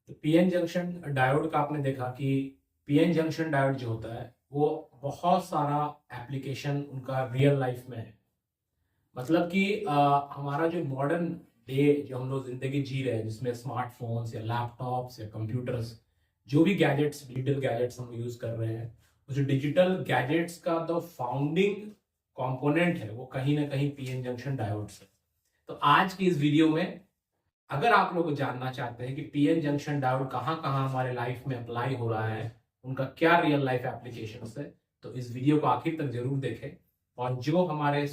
तो PN junction diode का आपने देखा कि पीएन जंक्शन डायोड जो होता है वो बहुत सारा एप्लीकेशन उनका रियल लाइफ में है। मतलब कि हमारा जो मॉडर्न डे जो हम लोग जिंदगी जी रहे हैं जिसमें स्मार्टफोन्स या लैपटॉप्स या कंप्यूटर्स जो भी गैजेट्स डिजिटल गैजेट्स हम यूज कर रहे हैं, उस डिजिटल गैजेट्स का जो फाउंडिंग कंपोनेंट है वो कहीं ना कहीं पीएन जंक्शन डायोड्स है। तो आज की इस वीडियो में अगर आप लोग जानना चाहते हैं कि पीएन जंक्शन डायोड कहाँ कहाँ हमारे लाइफ में अप्लाई हो रहा है, उनका क्या रियल लाइफ एप्लीकेशन है, तो इस वीडियो को आखिर तक जरूर देखें। और जो हमारे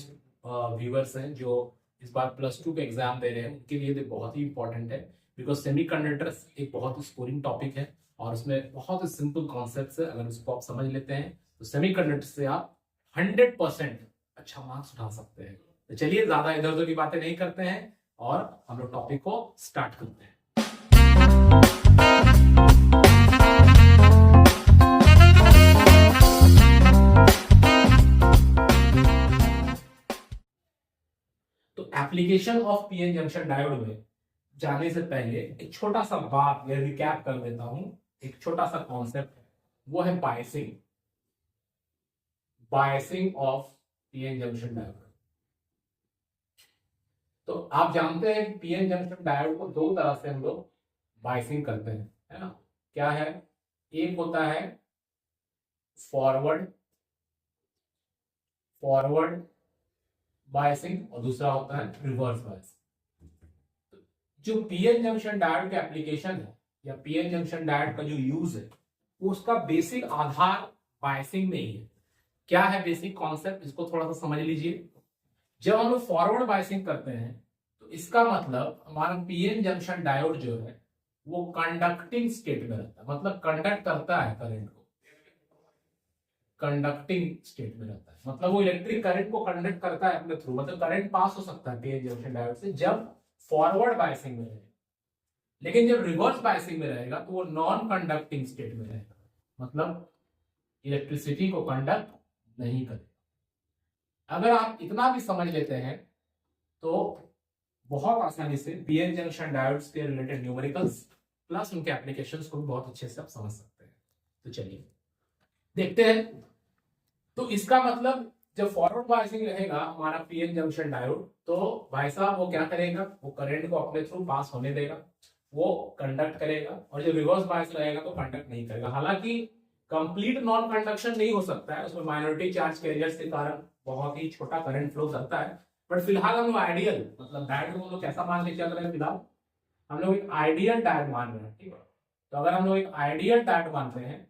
व्यूअर्स हैं जो इस बार +2 के एग्जाम दे रहे हैं उनके लिए तो बहुत ही इंपॉर्टेंट है, बिकॉज सेमीकंडक्टर्स एक बहुत ही स्कोरिंग टॉपिक है और उसमें बहुत ही सिंपल कॉन्सेप्ट है। अगर उसको आप समझ लेते हैं तो सेमीकंडक्टर से आप 100% अच्छा मार्क्स उठा सकते हैं। तो चलिए ज्यादा इधर उधर की बातें नहीं करते हैं और हम लोग टॉपिक को स्टार्ट करते हैं। तो application of PN junction diode में जाने से पहले एक छोटा सा बात मैं रिकैप कर देता हूं। एक छोटा सा कॉन्सेप्ट है, वो है biasing. Biasing of PN junction diode. तो आप जानते हैं कि पीएन जंक्शन डायोड को दो तरह से हम लोग बायसिंग करते हैं, है ना। क्या है, एक होता है फॉरवर्ड फॉरवर्ड बायसिंग और दूसरा होता है रिवर्स बायसिंग। जो पीएन जंक्शन डायोड का एप्लीकेशन है या पीएन जंक्शन डायोड का जो यूज है उसका बेसिक आधार बायसिंग में ही है। क्या है बेसिक कॉन्सेप्ट, इसको थोड़ा सा समझ लीजिए। जब हम लोग फॉरवर्ड बायसिंग करते हैं तो इसका मतलब हमारा पीएन जंक्शन डायोड जो है वो कंडक्टिंग स्टेट में रहता है, मतलब कंडक्ट करता है करंट को, कंडक्टिंग स्टेट में रहता है, मतलब वो इलेक्ट्रिक करंट को कंडक्ट करता है अपने थ्रू, मतलब करंट पास हो सकता है पीएन जंक्शन डायोड से जब फॉरवर्ड बायसिंग में रहेगा। लेकिन जब रिवर्स बायसिंग में रहेगा तो वो नॉन कंडक्टिंग स्टेट में रहेगा, मतलब इलेक्ट्रिसिटी को कंडक्ट नहीं करेगा। अगर आप इतना भी समझ लेते हैं तो बहुत आसानी से पीएन जंक्शन डायोड्स के रिलेटेड न्यूमेरिकल्स प्लस उनके एप्लीकेशंस को बहुत अच्छे से आप समझ सकते हैं। तो चलिए देखते हैं। तो इसका मतलब जब फॉरवर्ड बायसिंग रहेगा हमारा पीएन जंक्शन डायोड तो भाई साहब वो क्या करेगा, वो करंट को अपने थ्रू पास होने देगा, वो कंडक्ट करेगा। और जब रिवर्स बायस रहेगा तो कंडक्ट नहीं करेगा। हालांकि कंप्लीट नॉन कंडक्शन नहीं हो सकता है, उसमें माइनॉरिटी चार्ज कैरियर्स के कारण बहुत ही छोटा करंट फ्लो करता है। बट फिलहाल हम लोग आइडियल मतलब डायोड को हम लोग कैसा मान के चल रहे हैं, फिलहाल हम लोग एक आइडियल डायोड मान रहे हैं, ठीक है। तो अगर हम लोग एक आइडियल डायोड मानते हैं,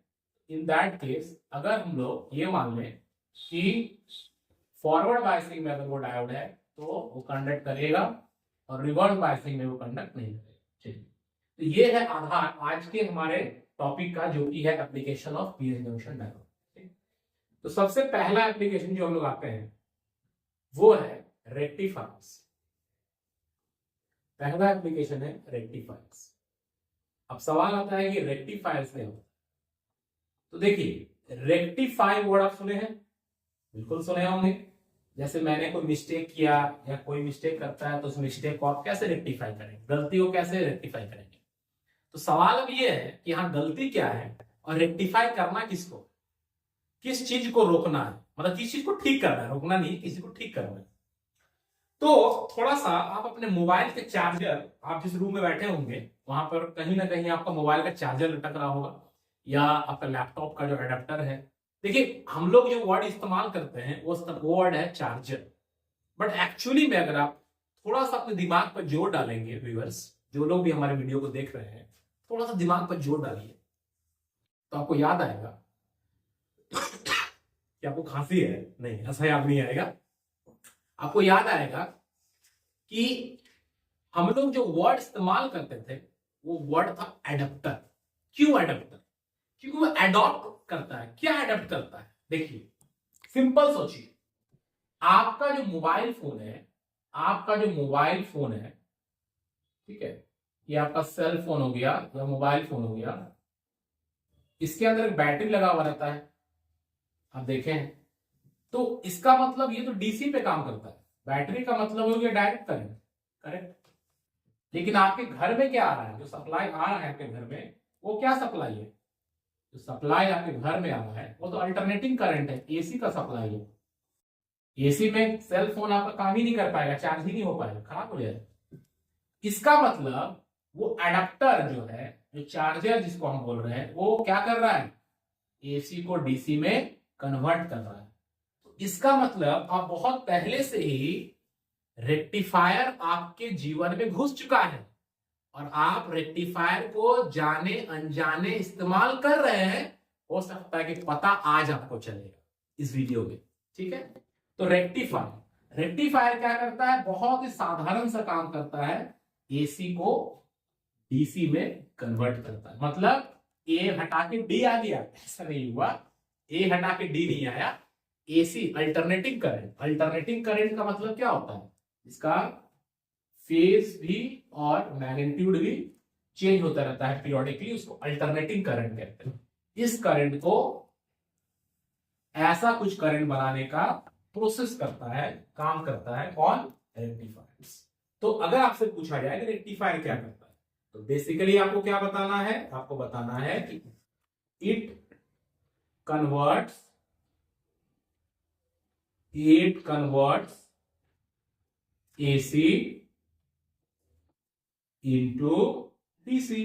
इन दैट केस अगर हम लोग ये मान लें कि फॉरवर्ड बायसिंग में अगर वो डायोड है तो वो कंडक्ट करेगा और रिवर्स बायसिंग में वो कंडक्ट नहीं करेगा। चलिए, तो ये है आधार आज के हमारे टॉपिक का, जो कि है application of PN junction diode. तो सबसे पहला एप्लीकेशन जो हम लोग आते हैं वो है रेक्टिफायर्स। पहला एप्लीकेशन है रेक्टिफायर्स। अब सवाल आता है कि रेक्टिफायर्स क्या होता है। तो देखिए, रेक्टिफाई वर्ड आप सुने हैं, बिल्कुल सुने होंगे। जैसे मैंने कोई मिस्टेक किया या कोई मिस्टेक करता है तो उस मिस्टेक को आप कैसे रेक्टिफाई करेंगे, गलती को कैसे रेक्टिफाई करेंगे। तो सवाल अब ये है कि हाँ गलती क्या है और रेक्टिफाई करना किसको, किस चीज को रोकना है, मतलब किस चीज को ठीक करना है, रोकना नहीं, किसी को ठीक करना है। तो थोड़ा सा आप अपने मोबाइल के चार्जर, आप जिस रूम में बैठे होंगे वहां पर कहीं ना कहीं आपका मोबाइल का चार्जर लटक रहा होगा या आपका लैपटॉप का जो एडेप्टर है। देखिए हम लोग जो वर्ड इस्तेमाल करते हैं वो वर्ड है चार्जर, बट एक्चुअली में अगर आप थोड़ा सा अपने दिमाग पर जोर डालेंगे, व्यूअर्स जो लोग भी हमारे वीडियो को देख रहे हैं थोड़ा सा दिमाग पर जोर डालिए तो आपको याद आएगा कि आपको खांसी है, नहीं ऐसा याद नहीं आएगा। आपको याद आएगा कि हम लोग जो वर्ड इस्तेमाल करते थे वो वर्ड था एडेप्टर। क्यों एडेप्टर, क्योंकि वो एडॉप्ट करता है। क्या एडॉप्ट करता है, देखिए सिंपल सोचिए, आपका जो मोबाइल फोन है, आपका जो मोबाइल फोन है, ठीक है, ये आपका सेल फोन हो गया या मोबाइल फोन हो गया, इसके अंदर एक बैटरी लगा हुआ रहता है, आप देखें तो इसका मतलब ये तो डीसी पे काम करता है। बैटरी का मतलब हो गया डायरेक्ट करंट, करेक्ट। लेकिन आपके घर में क्या आ रहा है, जो सप्लाई आ रहा है आपके घर में वो क्या सप्लाई है, जो सप्लाई आपके घर में आ रहा है वो तो अल्टरनेटिंग करंट है, एसी का सप्लाई है। एसी में सेल फोन आपका काम ही नहीं कर पाएगा, चार्ज ही नहीं हो पाएगा, खराब हो जाएगा। इसका मतलब वो एडाप्टर जो है, जो चार्जर जिसको हम बोल रहे हैं, वो क्या कर रहा है, एसी को डीसी में कन्वर्ट कर रहा है। तो इसका मतलब आप बहुत पहले से ही रेक्टिफायर आपके जीवन में घुस चुका है और आप रेक्टिफायर को जाने अनजाने इस्तेमाल कर रहे हैं। हो सकता है कि पता आज आपको चलेगा इस वीडियो में, ठीक है। तो रेक्टिफायर क्या करता है, बहुत ही साधारण सा काम करता है, एसी को डीसी में कन्वर्ट करता है। मतलब ए हटा के डी आ गया, ऐसा नहीं हुआ, ए हटा के डी नहीं आया। एसी अल्टरनेटिंग करंट का मतलब क्या होता है, इसका फेज भी और मैग्नीट्यूड भी चेंज होता रहता है पीरियोडिकली, उसको अल्टरनेटिंग करंट कहते हैं। इस करंट को ऐसा कुछ करंट बनाने का प्रोसेस करता है, काम करता है कौन, रेक्टिफायर। तो अगर आपसे पूछा जाए कि रेक्टिफायर क्या करता है, तो बेसिकली आपको क्या बताना है, आपको बताना है कि it converts AC into DC.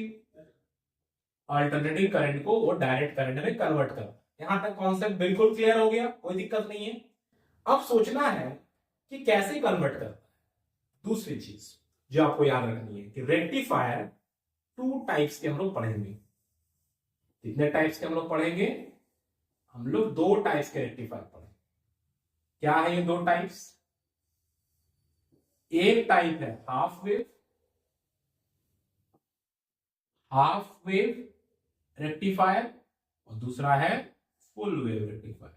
Alternating current को वो डायरेक्ट करंट में कन्वर्ट कर। यहां तक कॉन्सेप्ट बिल्कुल क्लियर हो गया, कोई दिक्कत नहीं है। अब सोचना है कि कैसे कन्वर्ट करता है। दूसरी चीज जो आपको याद रखनी है कि रेक्टिफायर 2 टाइप्स के हम लोग पढ़ेंगे। कितने टाइप्स के हम लोग पढ़ेंगे, हम लोग 2 टाइप्स के रेक्टिफायर पढ़ेंगे। क्या है ये 2 टाइप्स, एक टाइप है हाफ वेव रेक्टिफायर और दूसरा है फुल वेव रेक्टिफायर।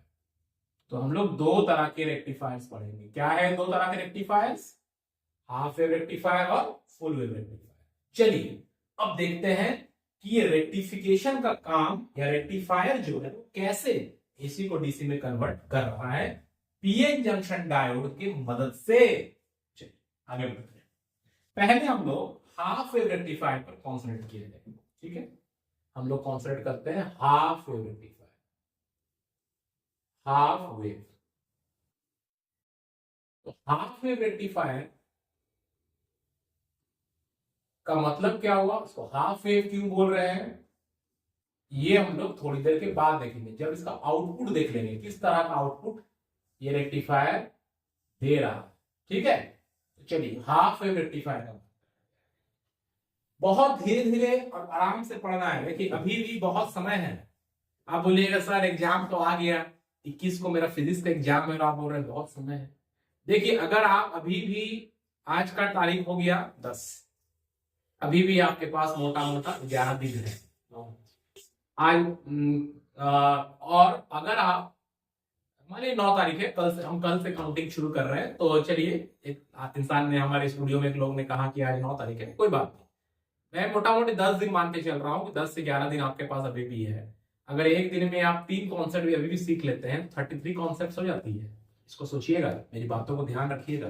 तो हम लोग 2 तरह के रेक्टिफायर्स पढ़ेंगे। क्या है 2 तरह के रेक्टिफायर्स, हाफ वेव रेक्टिफायर और फुल वेव रेक्टिफायर। चलिए अब देखते हैं कि ये रेक्टिफिकेशन का काम या रेक्टिफायर जो है कैसे एसी को डीसी में कन्वर्ट कर रहा है पीएन जंक्शन डायोड की मदद से। चलिए आगे बढ़ते हैं। पहले हम लोग हाफ वेव रेक्टिफायर पर कॉन्सेंट्रेट किए जाएंगे, ठीक है। हम लोग कॉन्सेंट्रेट करते हैं half wave rectifier, half wave. तो हाफ वेव रेक्टिफायर का मतलब क्या हुआ, उसको हाफ वेव क्यों बोल रहे हैं, ये हम लोग थोड़ी देर के बाद देखेंगे, जब इसका आउटपुट देख लेंगे किस तरह का आउटपुट ये रेक्टिफायर दे रहा है, ठीक है। तो चलिए हाफ वेव रेक्टिफायर का बहुत धीरे धीरे और आराम से पढ़ना है। देखिए अभी भी बहुत समय है। आप बोलिएगा सर एग्जाम तो आ गया, 21 को मेरा फिजिक्स का एग्जाम है और आप बोल रहे हैं बहुत समय है। देखिए अगर आप अभी भी, आज का तारीख हो गया 10, अभी भी आपके पास मोटा मोटा 11 दिन है आज। और अगर आप मान लीजिए 9 तारीख है, कल से काउंटिंग शुरू कर रहे हैं, तो चलिए एक इंसान ने हमारे स्टूडियो में एक लोग ने कहा कि आज 9 तारीख है, कोई बात नहीं, मैं मोटा मोटी 10 दिन मान के चल रहा हूँ कि 10 से 11 दिन आपके पास अभी भी है। अगर एक दिन में आप 3 कॉन्सेप्ट भी अभी भी सीख लेते हैं, 33 कॉन्सेप्ट हो जाती है। इसको सोचिएगा, मेरी बातों को ध्यान रखिएगा,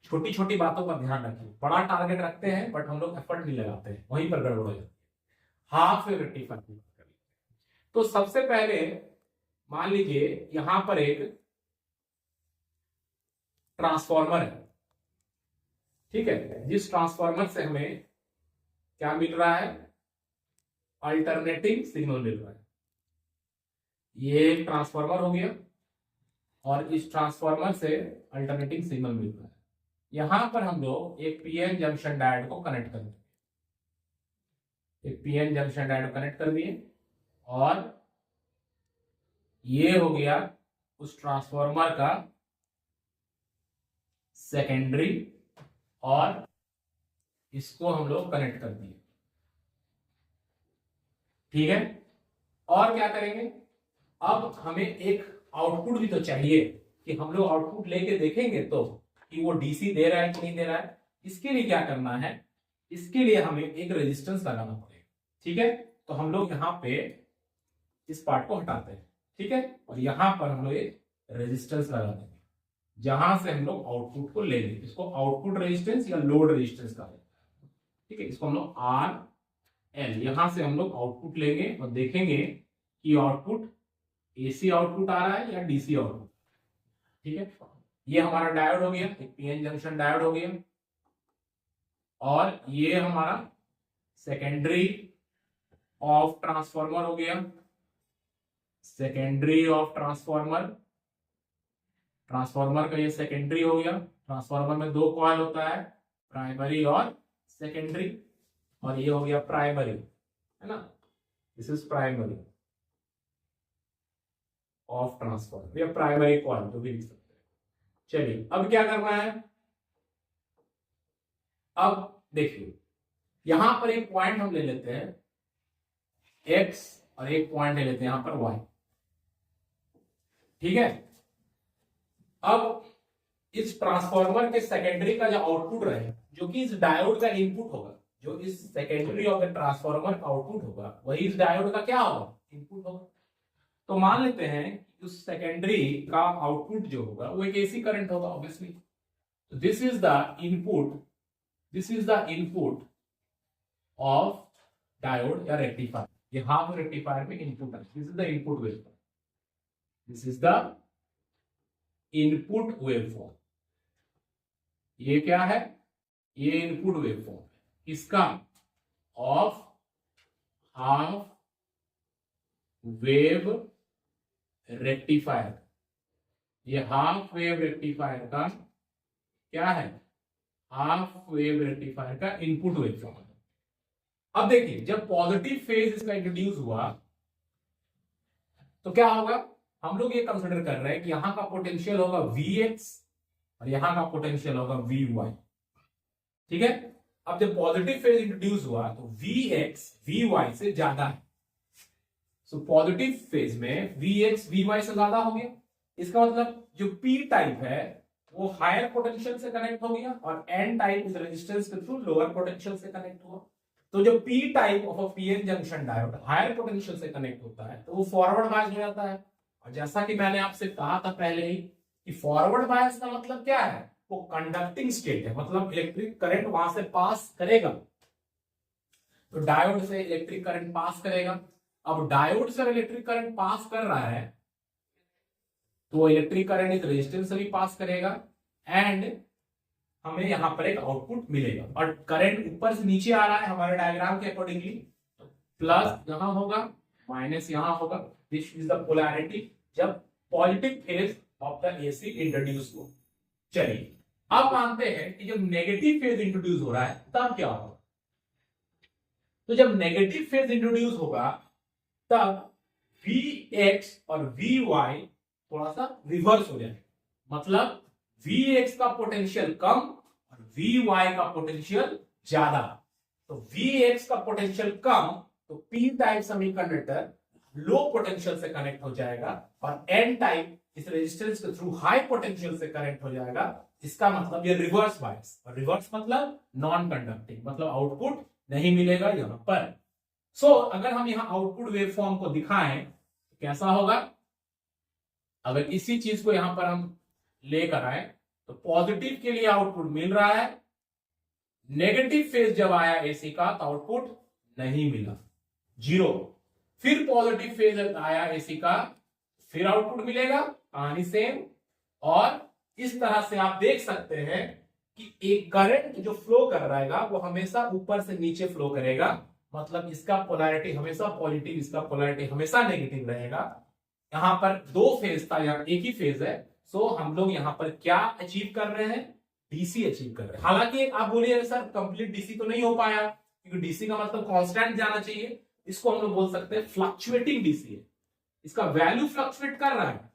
छोटी छोटी बातों पर ध्यान रखिए। बड़ा टारगेट रखते हैं बट हम लोग एफर्ट नहीं लगाते हैं, वहीं पर गड़बड़ हो जाती है। हाफ वेव रेक्टिफायर, तो सबसे पहले मान लीजिए यहां पर एक ट्रांसफॉर्मर है, ठीक है। जिस ट्रांसफॉर्मर से हमें क्या मिल रहा है, अल्टरनेटिंग सिग्नल मिल रहा है। ये एक ट्रांसफॉर्मर हो गया और इस ट्रांसफॉर्मर से अल्टरनेटिंग सिग्नल मिल रहा है। यहां पर हम लोग एक पीएन जंक्शन डायोड को कनेक्ट कर दिए, एक पीएन जंक्शन डायोड कनेक्ट कर दिए और ये हो गया उस ट्रांसफॉर्मर का सेकेंडरी और इसको हम लोग कनेक्ट कर दिए, ठीक है। और क्या करेंगे, अब हमें एक आउटपुट भी तो चाहिए कि हम लोग आउटपुट लेके देखेंगे तो कि वो डीसी दे रहा है कि नहीं दे रहा है। इसके लिए क्या करना है, इसके लिए हमें एक रेजिस्टेंस लगाना पड़ेगा, ठीक है। तो हम लोग यहाँ पे इस पार्ट को हटाते हैं, ठीक है, और यहां पर हम लोग एक रेजिस्टेंस लगा देंगे जहां से हम लोग आउटपुट को ले लेंगे। इसको आउटपुट रेजिस्टेंस या लोड रेजिस्टेंस कहा जाता है। ठीक है, इसको हम लोग आर एल, यहां से हम लोग आउटपुट लेंगे और देखेंगे कि आउटपुट एसी आउटपुट आ रहा है या डीसी आउटपुट। ठीक है, ये हमारा डायोड हो गया, एक पीएन जंक्शन डायोड हो गया, और ये हमारा सेकेंडरी ऑफ ट्रांसफार्मर हो गया, सेकेंडरी ऑफ ट्रांसफार्मर, ट्रांसफार्मर का ये सेकेंडरी हो गया। ट्रांसफार्मर में दो कॉइल होता है, प्राइमरी और सेकेंडरी, और ये हो गया प्राइमरी, है ना, this is primary of transformer या प्राइमरी कॉइल तो भी लिख सकते हैं। चलिए अब क्या करना है, अब देखिए यहां पर एक पॉइंट हम ले लेते हैं x और एक पॉइंट ले लेते हैं यहां पर y। ठीक है, अब इस ट्रांसफार्मर के सेकेंडरी का जो आउटपुट रहे, जो कि इस डायोड का इनपुट होगा, जो इस सेकेंडरी ऑफ द ट्रांसफार्मर का आउटपुट होगा वही इस डायोड का क्या होगा, इनपुट होगा। तो मान लेते हैं कि उस सेकेंडरी का आउटपुट जो होगा वो एक एसी करंट होगा ऑब्वियसली। तो this is the input, this is the input of diode या रेक्टिफायर, ये हाफ रेक्टिफायर में इनपुट है, this is the input waveform, this is the input waveform. ये क्या है, ये इनपुट वेवफॉर्म है इसका ऑफ हाफ वेव रेक्टिफायर। ये हाफ वेव रेक्टिफायर का क्या है, हाफ वेव रेक्टिफायर का इनपुट वेवफॉर्म है। अब देखिए जब पॉजिटिव फेज इसका इंट्रोड्यूस हुआ तो क्या होगा, हम लोग ये कंसिडर कर रहे हैं कि यहां का पोटेंशियल होगा Vx और यहां का पोटेंशियल होगा Vy। ठीक है, अब जब पॉजिटिव फेज इंट्रोड्यूस हुआ तो Vx Vy से ज्यादा है, सो पॉजिटिव फेज में Vx Vy से ज्यादा हो गया। इसका मतलब जो P टाइप है वो हायर पोटेंशियल से कनेक्ट हो गया और N टाइप इस रेजिस्टेंस के थ्रू लोअर पोटेंशियल से कनेक्ट हुआ। तो जो P type of a PN junction diode higher potential से कनेक्ट होता है तो वो फॉरवर्ड बायस हो जाता है। और जैसा कि मैंने आपसे कहा था पहले ही कि फॉरवर्ड बायस का मतलब क्या है, वो कंडक्टिंग स्टेट है, मतलब इलेक्ट्रिक करंट वहां से पास करेगा, तो डायोड से इलेक्ट्रिक करंट पास करेगा। अब डायोड से इलेक्ट्रिक करंट पास कर रहा है तो इलेक्ट्रिक करंट इस रेजिस्टेंस से भी पास करेगा एंड हमें यहां पर एक आउटपुट मिलेगा। और करंट ऊपर से नीचे आ रहा है हमारे डायग्राम के अकॉर्डिंगली, प्लस यहां होगा माइनस यहां होगा, दिस इज द पोलैरिटी जब positive phase of the AC introduce हो। चलिए अब मानते हैं कि जब नेगेटिव फेज इंट्रोड्यूस हो रहा है तब क्या होगा, तो जब नेगेटिव फेज इंट्रोड्यूस होगा तब Vx और Vy थोड़ा सा रिवर्स हो जाएगा, मतलब Vx का पोटेंशियल कम और Vy का पोटेंशियल ज्यादा। तो Vx का पोटेंशियल कम तो P type semiconductor low potential से कनेक्ट हो जाएगा और N टाइप इस रेजिस्टेंस के थ्रू हाई पोटेंशियल से कनेक्ट हो जाएगा। इसका मतलब ये रिवर्स बायस, और रिवर्स मतलब नॉन कंडक्टिंग, मतलब आउटपुट नहीं मिलेगा यहां पर। सो अगर हम यहां आउटपुट वेवफॉर्म को दिखाएं तो कैसा होगा, अगर इसी चीज को यहां पर हम लेकर आए तो पॉजिटिव के लिए आउटपुट मिल रहा है, नेगेटिव फेज जब आया एसी का तो आउटपुट नहीं मिला, जीरो। फिर पॉजिटिव फेज आया एसी का, फिर आउटपुट मिलेगा, कहानी सेम। और इस तरह से आप देख सकते हैं कि एक करंट जो फ्लो कर रहेगा वो हमेशा ऊपर से नीचे फ्लो करेगा, मतलब इसका पोलैरिटी हमेशा पॉजिटिव, इसका पोलैरिटी हमेशा नेगेटिव रहेगा। यहां पर दो फेज था, यहाँ एक ही फेज है, सो हम लोग यहां पर क्या अचीव कर रहे हैं, डीसी अचीव कर रहे हैं। हालांकि आप बोलिए सर कंप्लीट डीसी तो नहीं हो पाया, क्योंकि डीसी का मतलब कांस्टेंट जाना चाहिए, इसको हम लोग बोल सकते हैं फ्लक्चुएटिंग डीसी है, इसका वैल्यू फ्लक्चुएट कर रहा है।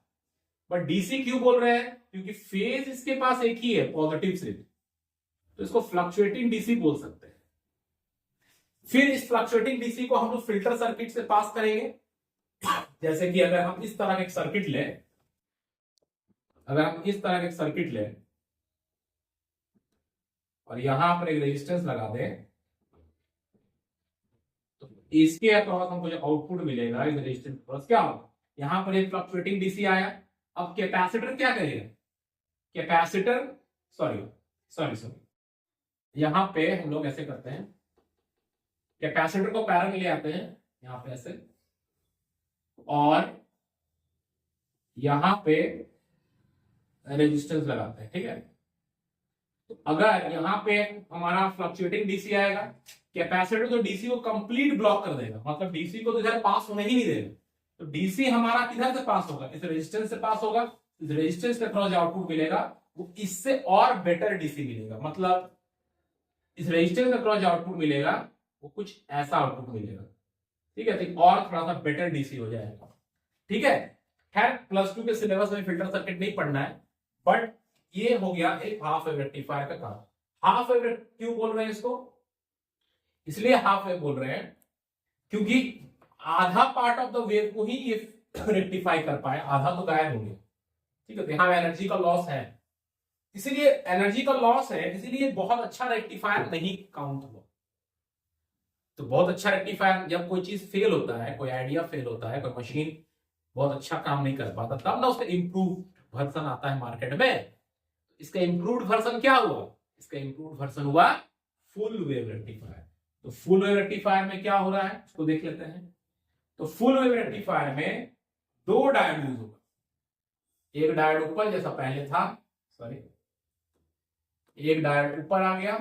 बट डीसी क्यों बोल रहे हैं, क्योंकि फेज इसके पास एक ही है पॉजिटिव से, तो इसको फ्लक्चुएटिंग डीसी बोल सकते हैं। फिर इस फ्लक्चुएटिंग डीसी को हम लोग फिल्टर सर्किट से पास करेंगे। जैसे कि अगर हम इस तरह का एक सर्किट लें, अगर हम इस तरह का एक सर्किट लें और यहां पर एक रेजिस्टेंस लगा दें तो इसके अक्रॉस हमको जो आउटपुट मिलेगा इस रेजिस्टेंस अक्रॉस क्या होगा, यहां पर एक फ्लक्चुएटिंग डीसी आया। अब कैपेसिटर क्या करेगा, कैपेसिटर सॉरी यहां पे हम लोग ऐसे करते हैं, कैपेसिटर को पैरल में ले आते हैं यहां पे ऐसे, और यहां पे रेजिस्टेंस लगाते हैं, ठीक है। तो अगर यहाँ पे हमारा फ्लक्चुएटिंग डीसी आएगा, कैपेसिटर तो डीसी को कंप्लीट ब्लॉक कर देगा, मतलब डीसी को तो इधर पास होने ही नहीं देगा। तो डीसी हमारा किधर से पास होगा, इस रेजिस्टेंस से पास होगा। इस रेजिस्टेंस के क्रॉस आउटपुट मिलेगा वो इससे और बेटर डीसी मिलेगा, मतलब इस रेजिस्टेंस के क्रॉस आउटपुट मिलेगा वो कुछ ऐसा आउटपुट मिलेगा, ठीक है। तो और थोड़ा सा बेटर डीसी हो जाएगा, ठीक है। खैर +2 के सिलेबस में फिल्टर सर्किट नहीं पढ़ना है, बट ये हो गया एक हाफ वेव रेक्टिफायर का काम। हाफ वेव क्यों बोल रहे हैं इसको, इसलिए हाफ वेव बोल रहे हैं क्योंकि आधा पार्ट ऑफ द वेव को ही ये रेक्टिफाई कर पाए, आधा तो गायब हो गया, ठीक है। यहां एनर्जी का लॉस है, इसीलिए एनर्जी का लॉस है, इसीलिए बहुत अच्छा रेक्टिफायर नहीं काउंट हुआ। तो बहुत अच्छा रेक्टिफायर, जब कोई चीज फेल होता है, कोई आइडिया फेल होता है, कोई मशीन बहुत अच्छा काम नहीं कर पाता, तब ना उसका इंप्रूव वर्जन आता है मार्केट में। इसका इंप्रूव्ड वर्जन क्या हुआ, इसका इंप्रूव्ड वर्जन हुआ फुल वेव रेक्टिफायर। तो फुल वेव रेक्टिफायर में क्या हो रहा है उसको देख लेते हैं। तो फुल वेव रेक्टिफायर में 2 डायोड यूज होगा, एक डायोड ऊपर जैसा पहले था, सॉरी, एक डायोड ऊपर आ गया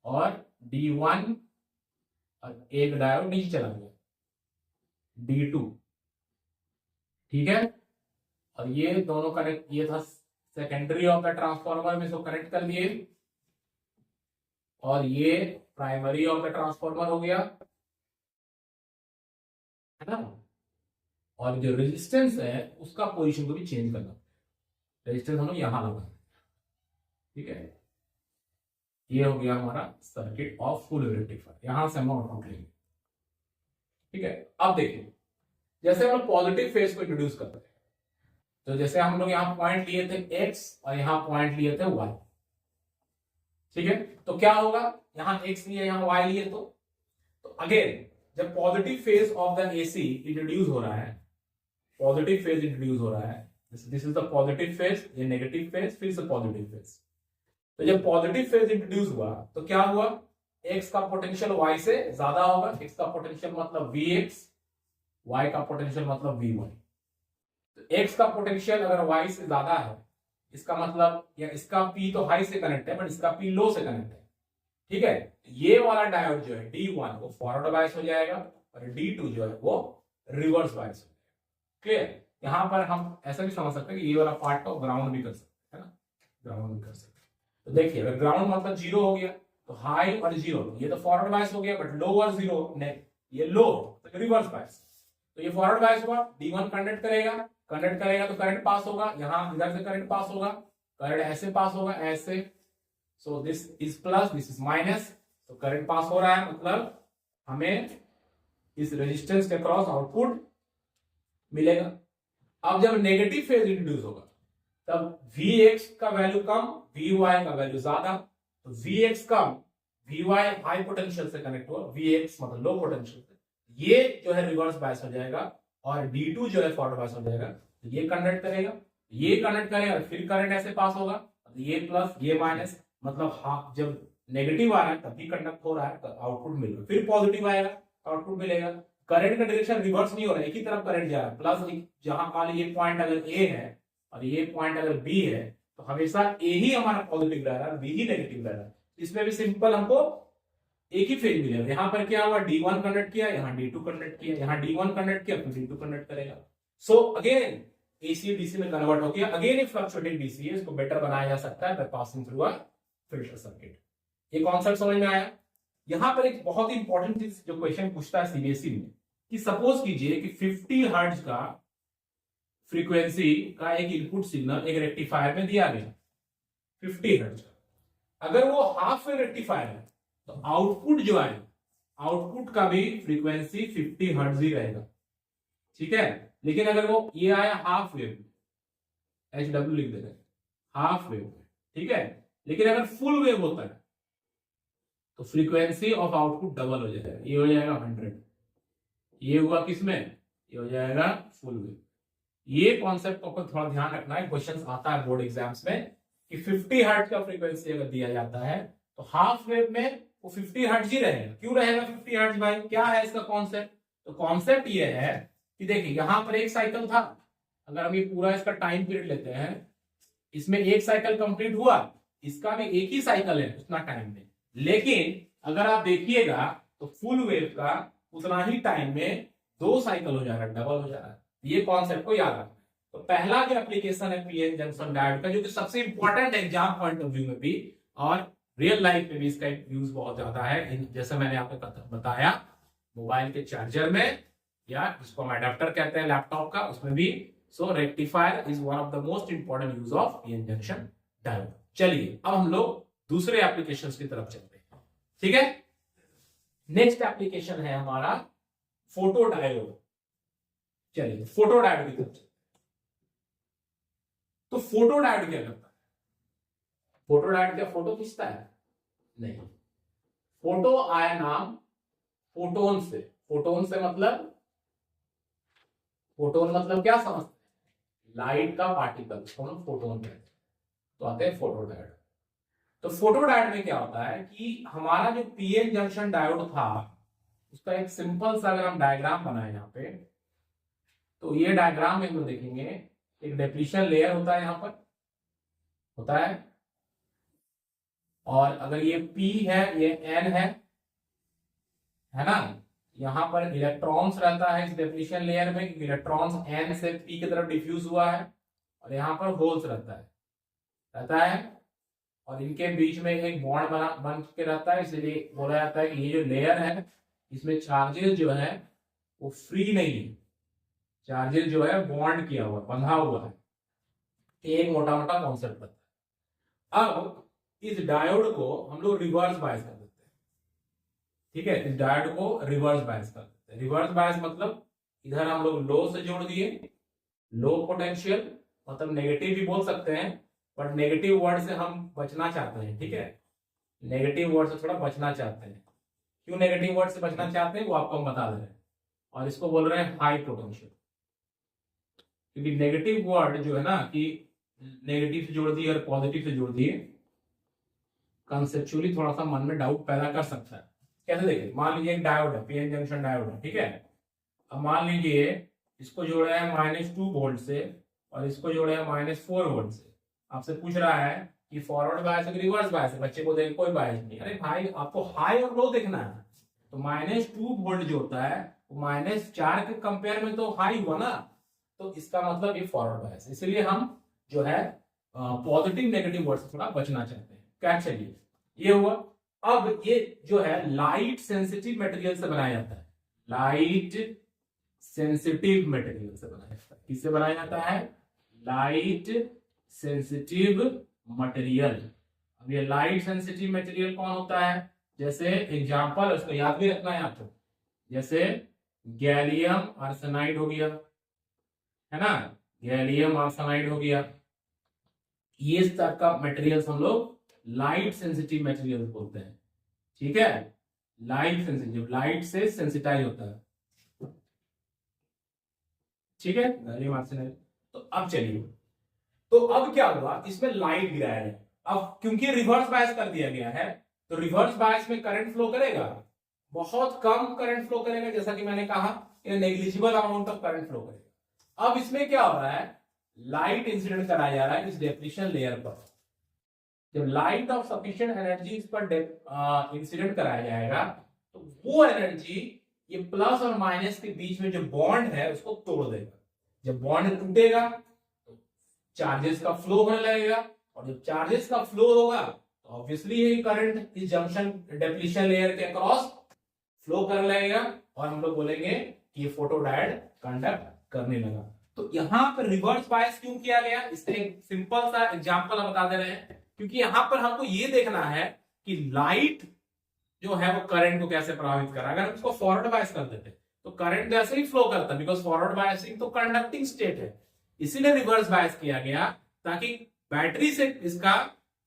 और D1, और एक डायोड नीचे चला गया D2, ठीक है। और ये दोनों कनेक्ट, ये था सेकेंडरी ऑफ द ट्रांसफॉर्मर में, इसको कनेक्ट कर दिए, और ये प्राइमरी ऑफ द ट्रांसफॉर्मर हो गया, है ना। और जो रेजिस्टेंस है उसका पोजीशन को भी चेंज करना, रेजिस्टेंस हम लोग यहां लगा, ठीक है। ये हो गया हमारा circuit of full wave rectifier, यहां से हम आउटपुट लेंगे, ठीक है। अब देखिए, जैसे हम लोग पॉजिटिव फेज को इंट्रोड्यूस करते हैं, तो जैसे हम लोग यहाँ पॉइंट लिए थे x और यहाँ पॉइंट लिए थे y, ठीक है। तो क्या होगा, यहाँ x लिए, यहाँ y लिए, तो अगेन जब positive phase of the AC introduce हो रहा है, पॉजिटिव फेज इंट्रोड्यूस हो रहा है, this is the positive phase, ये नेगेटिव फेज, फिर से पॉजिटिव फेज। तो जब पॉजिटिव फेज इंट्रोड्यूस हुआ तो क्या हुआ, x का पोटेंशियल y से ज्यादा होगा, x का पोटेंशियल मतलब Vx, y का पोटेंशियल मतलब Vy। तो x का पोटेंशियल अगर y से ज्यादा है, इसका मतलब, या इसका P तो हाई से कनेक्ट है बट इसका P लो से कनेक्ट है, ठीक है। ये वाला डायोड जो है D1 वो फॉरवर्ड बायस हो जाएगा, और D2 जो है वो रिवर्स बायस हो जाएगा, क्लियर। यहां पर हम ऐसा भी समझ सकते हैं कि ये वाला पार्ट को ग्राउंड भी कर सकते हैं, है ना, ग्राउंड भी कर सकते हैं। तो देखिए, अगर ग्राउंड मतलब 0 हो गया तो हाई और 0, ये तो फॉरवर्ड बायस हो गया, बट लो और 0 ये लो, तो रिवर्स बायस। तो ये फॉरवर्ड बायस हुआ, D1 कंडक्ट करेगा तो करंट पास होगा, यहां इधर से करंट पास होगा, करंट ऐसे पास होगा, ऐसे। सो this is plus, this is minus, तो करंट पास हो रहा है, मतलब हमें इस रेजिस्टेंस के क्रॉस आउटपुट मिलेगा। अब जब नेगेटिव फेज इंट्रोड्यूस होगा तब Vx का वैल्यू कम, Vy का वैल्यू ज्यादा। तो Vx कम, Vy हाई पोटेंशियल से कनेक्ट हुआ, Vx मतलब लो पोटेंशियल से, ये जो है रिवर्स बायस हो जाएगा, और D2 जो है फॉरवर्ड बायस हो जाएगा। तो ये कंडक्ट करेगा, ये कंडक्ट करेगा, फिर करंट ऐसे पास होगा, तो ये प्लस ये माइनस, मतलब हाँ, जब नेगेटिव आ रहा है तब भी कंडक्ट हो रहा है, तो आउटपुट मिल रहा है, फिर पॉजिटिव आएगा आउटपुट मिलेगा। करंट का डायरेक्शन रिवर्स नहीं हो रहा है, एक ही तरफ करंट जा रहा है, प्लस जहां मान लीजिए ये पॉइंट अगर A है और ये पॉइंट अगर B है, तो हमेशा A ही हमारा पॉजिटिव रह रहा है, B ही नेगेटिव रह रहा है। इसमें भी सिंपल हमको एक ही फेज मिलेगा। यहां पर क्या हुआ, D1 कंडक्ट किया, यहाँ D2 कंडक्ट किया, यहाँ D1 कंडक्ट किया, फिर D2 कंडक्ट करेगा। सो अगेन AC DC में कन्वर्ट हो गया, अगेन एक फ्लक्चुएटिंग DC है, इसको बेटर बनाया जा सकता है by passing through a filter circuit. ये कॉन्सेप्ट समझ में आया। यहां पर एक बहुत ही इंपॉर्टेंट चीज जो क्वेश्चन पूछता है सीबीएसई में, कि सपोज कीजिए कि 50 हर्ट्ज का फ्रीक्वेंसी का एक इनपुट सिग्नल एक रेक्टिफायर में दिया गया 50 हर्ट्ज का, अगर वो हाफ वेव रेक्टिफायर है तो आउटपुट जो है, आउटपुट का भी फ्रीक्वेंसी 50 हर्ट्ज ही रहेगा, ठीक है। लेकिन अगर वो ये आया हाफ वेव, HW लिख देते हैं हाफ वेव, ठीक है। लेकिन अगर फुल वेव होता है तो फ्रीक्वेंसी ऑफ आउटपुट डबल हो जाएगा, ये हो जाएगा 100। ये हुआ किसमें, ये हो जाएगा फुल वेव। ये कॉन्सेप्ट को थोड़ा ध्यान रखना है, क्वेश्चंस आता है बोर्ड एग्जाम्स में कि 50 हर्ट्ज का फ्रीक्वेंसी अगर दिया जाता है तो हाफ वेव में वो 50 हर्ट्ज ही रहेगा। क्यों रहेगा 50 हर्ट्ज भाई? क्या है इसका कॉन्सेप्ट? तो कॉन्सेप्ट ये है कि देखिए यहां पर एक साइकिल था, अगर हम ये पूरा इसका टाइम पीरियड लेते हैं, इसमें एक साइकिल कंप्लीट हुआ, इसका भी एक ही साइकिल है उतना टाइम में, लेकिन अगर आप देखिएगा तो फुल वेव का उतना ही टाइम में 2 साइकिल हो जा रहा है, डबल हो जा रहा है। ये कॉन्सेप्ट को याद रखना। तो पहला जो एप्लीकेशन है पीएन जंक्शन डायोड का, जो कि सबसे इंपॉर्टेंट है एग्जाम पॉइंट ऑफ व्यू में भी और रियल लाइफ में भी इसका यूज बहुत ज्यादा है, जैसे मैंने आपको बताया मोबाइल के चार्जर में, या जिसको हम अडेप्टर कहते हैं लैपटॉप का, उसमें भी। So rectifier is one of the most important use of PN junction diode. चलिए अब हम लोग दूसरे एप्लीकेशंस की तरफ चलते हैं, ठीक है। नेक्स्ट एप्लीकेशन है हमारा फोटो डायोड। चलिए फोटो डायोड की तरफ चलते हैं। तो फोटो डायोड क्या करता है? फोटो डायोड क्या फोटो खींचता है? नहीं। फोटो आया नाम फोटोन से। फोटोन से मतलब, फोटोन मतलब क्या समझते हैं? लाइट का पार्टिकल, उसको हम फोटोन कहते हैं। तो आते हैं फोटो डायोड। तो फोटो डायोड में क्या होता है कि हमारा जो पीएन जंक्शन डायोड था, उसका एक सिंपल सा अगर हम डायग्राम बनाए यहाँ पे, तो ये डायग्राम में हम लोग देखेंगे एक डिप्लीशन लेयर होता है, यहाँ पर होता है, और अगर ये P है, ये N है ना, यहां पर इलेक्ट्रॉन्स रहता है इस डिप्लीशन लेयर में, इलेक्ट्रॉन्स N से P की तरफ डिफ्यूज हुआ है, और यहां पर होल्स रहता है, और इनके बीच में एक बॉन्ड बन के रहता है। इसलिए बोला जाता है कि ये जो लेयर है इसमें चार्जेस जो है वो फ्री नहीं है, चार्जेस जो है बॉन्ड किया हुआ, बंधा हुआ है। एक मोटा मोटा कॉन्सेप्ट बताया। अब इस डायोड को हम लोग रिवर्स बायस कर देते हैं, ठीक है। इस डायोड को रिवर्स बायस कर देते हैं। रिवर्स बायस मतलब इधर हम लोग लो से जोड़ दिए, लो पोटेंशियल, मतलब नेगेटिव भी बोल सकते हैं, बट नेगेटिव वर्ड से हम बचना चाहते हैं, ठीक है। नेगेटिव वर्ड से थोड़ा बचना चाहते हैं। क्यों नेगेटिव वर्ड से बचना चाहते हैं वो आपको हम बता दे रहे हैं, और इसको बोल रहे हैं हाई पोटेंशियल। क्योंकि नेगेटिव वर्ड जो है ना, कि नेगेटिव से जोड़ दिए और पॉजिटिव से जोड़ दिए, कंसेप्चुअली थोड़ा सा मन में डाउट पैदा कर सकता है। कैसे? देखिए, मान लीजिए एक डायोड है, पीएन जंक्शन डायोड है, ठीक है। अब मान लीजिए इसको जोड़ा है -2 वोल्ट से, और इसको जोड़ा है -4 वोल्ट से। आपसे पूछ रहा है कि फॉरवर्ड बायस है कि रिवर्स बायस है। बच्चे को देख कोई बायस नहीं। अरे भाई, आपको हाई और लो देखना है, तो -2 वोल्ट जो होता है वो -4 के कंपेयर में तो हाई हुआ ना, तो इसका मतलब ये फॉरवर्ड बायस है। इसलिए हम जो है पॉजिटिव नेगेटिव वर्ड से थोड़ा बचना चाहते हैं। क्या? चलिए, ये हुआ। अब ये जो है लाइट सेंसिटिव मटेरियल से बनाया जाता है, लाइट सेंसिटिव मटेरियल से बनाया जाता है। किससे बनाया जाता है? Light sensitive material. अब ये लाइट सेंसिटिव मटेरियल कौन होता है? जैसे एग्जांपल, उसको याद भी रखना है आपको, जैसे गैलियम आर्सेनाइड हो गया, है ना, गैलियम आर्सेनाइड हो गया। ये इस तरह का मटेरियल्स हम लोग लाइट सेंसिटिव मटेरियल बोलते हैं, ठीक है। लाइट सेंसिटिव, लाइट से सेंसिटाइज होता है, ठीक है, गैलियम आर्सेनाइड। तो अब चलिए, तो अब क्या हुआ, इसमें लाइट गिराया है। अब क्योंकि रिवर्स बायस कर दिया गया है, तो रिवर्स बायस में करंट फ्लो करेगा, बहुत कम करंट फ्लो करेगा, जैसा कि मैंने कहा, negligible amount of current flow करेगा। अब इसमें क्या हो रहा है, लाइट इंसिडेंट कराया जा रहा है इस डिप्लीशन लेयर पर। जब लाइट ऑफ सफिशिएंट एनर्जी इस पर इंसिडेंट कराया जाएगा, तो वो एनर्जी ये प्लस और माइनस के बीच में जो बॉन्ड है उसको तोड़ देगा। जब बॉन्ड टूटेगा तो चार्जेस का फ्लो होने लगेगा, और जब चार्जेस का फ्लो होगा तो ऑब्वियसली ये करंट इस जंक्शन डिप्लीशन लेयर के अक्रॉस फ्लो करने लगेगा, और हम लोग बोलेंगे कि ये फोटो डायोड कंडक्ट करने लगा। तो यहां पर रिवर्स बायस क्यों किया गया, इसका एक सिंपल सा एग्जांपल हम बता दे रहे हैं। क्योंकि यहां पर हमको ये देखना है कि लाइट जो है वो करंट को कैसे प्रभावित कर रहा है। अगर हम इसको फॉरवर्ड बायस कर देते तो करंट ऐसे ही फ्लो करता, बिकॉज फॉरवर्ड बायसिंग तो कंडक्टिंग स्टेट है। इसीलिए रिवर्स बायस किया गया, ताकि बैटरी से इसका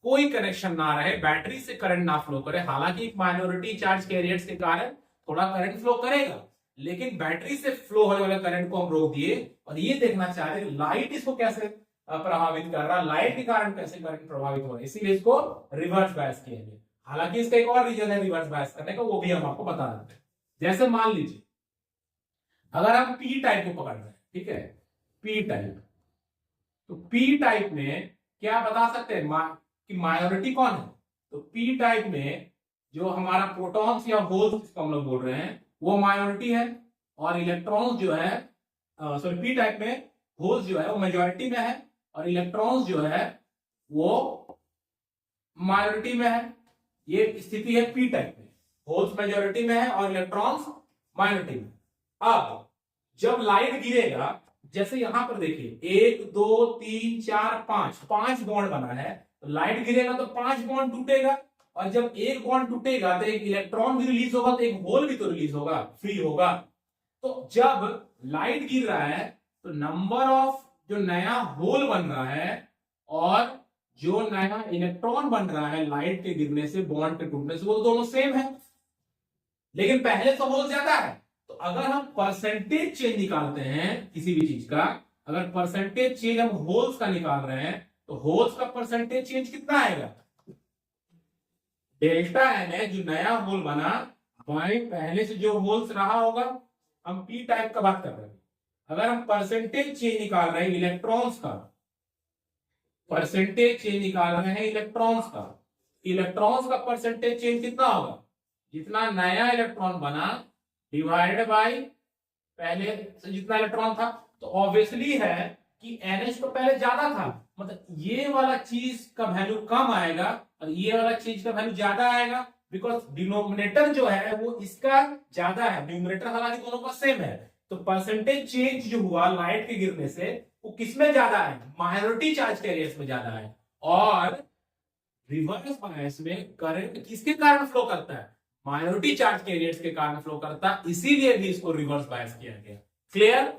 कोई कनेक्शन ना रहे, बैटरी से करंट ना फ्लो करे। हालांकि एक माइनॉरिटी चार्ज कैरियर्स के कारण थोड़ा करंट फ्लो करेगा, लेकिन बैटरी से फ्लो होने वाले करंट को हम रोक दिए, और ये देखना चाह रहे लाइट इसको कैसे प्रभावित कर रहा है, लाइट के कारण कैसे करंट प्रभावित हो रहा है, इसीलिए इसको रिवर्स बायस किया गया। हालांकि इसका एक और रीजन है रिवर्स बायस करने का, वो भी हम आपको बता देते हैं। जैसे मान लीजिए अगर हम पी टाइप को पकड़ रहे हैं, ठीक है, पी टाइप, तो पी टाइप में क्या बता सकते हैं कि माइनॉरिटी कौन है? तो पी टाइप में जो हमारा प्रोटॉन्स या होल्स जिसको हम लोग बोल रहे हैं वो माइनॉरिटी है, और इलेक्ट्रॉन्स जो है सॉरी पी टाइप में होल्स जो है वो मेजॉरिटी में है, और इलेक्ट्रॉन्स जो है वो माइनॉरिटी में है। ये स्थिति है पी टाइप में, होल्स मेजॉरिटी में है और इलेक्ट्रॉन्स माइनॉरिटी में। अब जब लाइट गिरेगा, जैसे यहां पर देखिए 1 2 3 4 5 बॉन्ड बना है, तो लाइट गिरेगा तो 5 बॉन्ड टूटेगा, और जब एक बॉन्ड टूटेगा तो एक इलेक्ट्रॉन भी रिलीज होगा, तो एक होल भी तो रिलीज होगा, फ्री होगा। तो जब लाइट गिर रहा है तो नंबर ऑफ जो नया होल बन रहा है और जो नया इलेक्ट्रॉन बन रहा है लाइट के गिरने से, बॉन्ड के टूटने से, वो तो दोनों सेम है, लेकिन पहले तो होल ज्यादा है। तो अगर हम परसेंटेज चेंज निकालते हैं किसी भी चीज का, अगर परसेंटेज चेंज हम होल्स का निकाल रहे हैं, तो होल्स का परसेंटेज चेंज कितना आएगा? डेल्टा एन है, जो नया होल बना, पहले से जो होल्स रहा होगा, हम पी टाइप का बात कर रहे हैं। अगर हम परसेंटेज चेंज निकाल रहे हैं इलेक्ट्रॉन्स का, परसेंटेज चेंज निकाल रहे हैं इलेक्ट्रॉन्स का, इलेक्ट्रॉन्स का परसेंटेज चेंज कितना होगा? जितना नया इलेक्ट्रॉन बना डिवाइडेड बाय पहले से जितना इलेक्ट्रॉन था। तो ऑब्वियसली है कि NH तो पहले ज्यादा था, मतलब ये वाला चीज का वैल्यू कम आएगा और ये वाला चीज का वैल्यू ज्यादा आएगा, बिकॉज डिनोमिनेटर जो है वो इसका ज्यादा है, न्यूमरेटर हालांकि दोनों का सेम है। तो परसेंटेज चेंज जो हुआ लाइट के गिरने से वो किसमें ज्यादा है? माइनॉरिटी चार्ज कैरियर्स में ज्यादा है। और रिवर्स बायस में करंट किसके कारण फ्लो करता है? माइनॉरिटी चार्ज कैरियर्स के कारण फ्लो करता है, इसीलिए भी इसको रिवर्स बायस किया गया। क्लियर?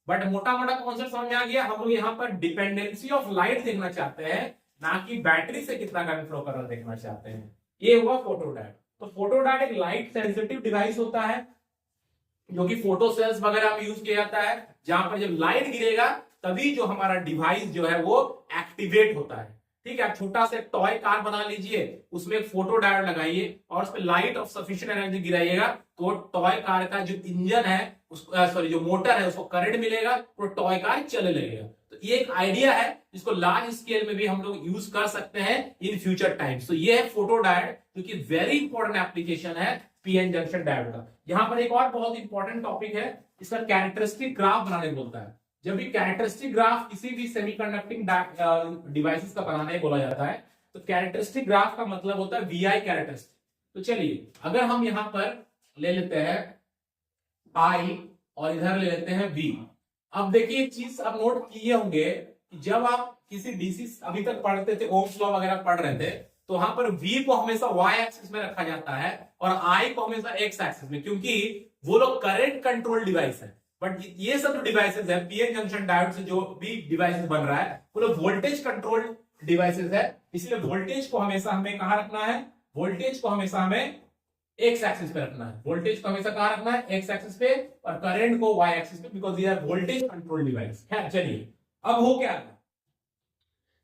बट मोटा मोटा कॉन्सेप्ट समझ में आ गया। हम लोग यहाँ पर डिपेंडेंसी ऑफ लाइट देखना चाहते हैं, ना कि बैटरी से कितना करंट फ्लो कर रहा देखना चाहते हैं। ये हुआ फोटोडायोड। तो फोटोडायोड एक लाइट सेंसिटिव डिवाइस होता है जो कि फोटो सेल्स वगैरह में यूज किया जाता है, जहां पर जब लाइट गिरेगा तभी जो हमारा डिवाइस जो है वो एक्टिवेट होता है। ठीक है, छोटा सा टॉय कार बना लीजिए, उसमें एक फोटो डायोड लगाइए और उस पर लाइट ऑफ सफिशिएंट एनर्जी गिराइएगा, तो टॉय कार का जो इंजन है उसको सॉरी जो मोटर है उसको करंट मिलेगा, तो टॉय कार चलने लगेगा। तो ये एक आइडिया है जिसको लार्ज स्केल में भी हम लोग यूज कर सकते हैं इन फ्यूचर टाइम्स। तो ये है फोटो डायोड, जो कि वेरी इंपॉर्टेंट एप्लीकेशन है पीएन जंक्शन डायोड का। यहां पर एक और बहुत इंपॉर्टेंट टॉपिक है, इसका कैरेक्टरिस्टिक ग्राफ बनाने बोलता है। जब भी कैरेक्टरिस्टिक ग्राफ किसी भी सेमीकंडक्टिंग डिवाइसेस का बनाने बोला जाता है, तो कैरेक्टरिस्टिक ग्राफ का मतलब होता है वीआई कैरेक्टरिस्टिक। तो चलिए अगर हम यहां पर ले लेते हैं आई और इधर ले लेते हैं वी। अब देखिए चीज आप नोट किए होंगे कि जब आप किसी डीसी अभी तक पढ़ते थे, ओम्स लॉ वगैरह पढ़ रहे थे, तो वहां पर V को हमेशा Y एक्सिस में रखा जाता है और I को हमेशा X एक्सिस में, क्योंकि वो लोग करंट कंट्रोल डिवाइस है। बट ये सब जो डिवाइसेस है पीएन जंक्शन डायोड से जो भी डिवाइसेस बन रहा है वो लोग वोल्टेज कंट्रोल डिवाइसेस है, इसलिए वोल्टेज को हमेशा हमें कहां रखना है? वोल्टेज को हमेशा हमें एक्स एक्सिस पे रखना है। वोल्टेज को हमेशा कहां रखना है? एक्स एक्सिस पे, और करंट को वाई एक्सिस पे, बिकॉज ये वोल्टेज कंट्रोल डिवाइस है। चलिए अब हो क्या रहा,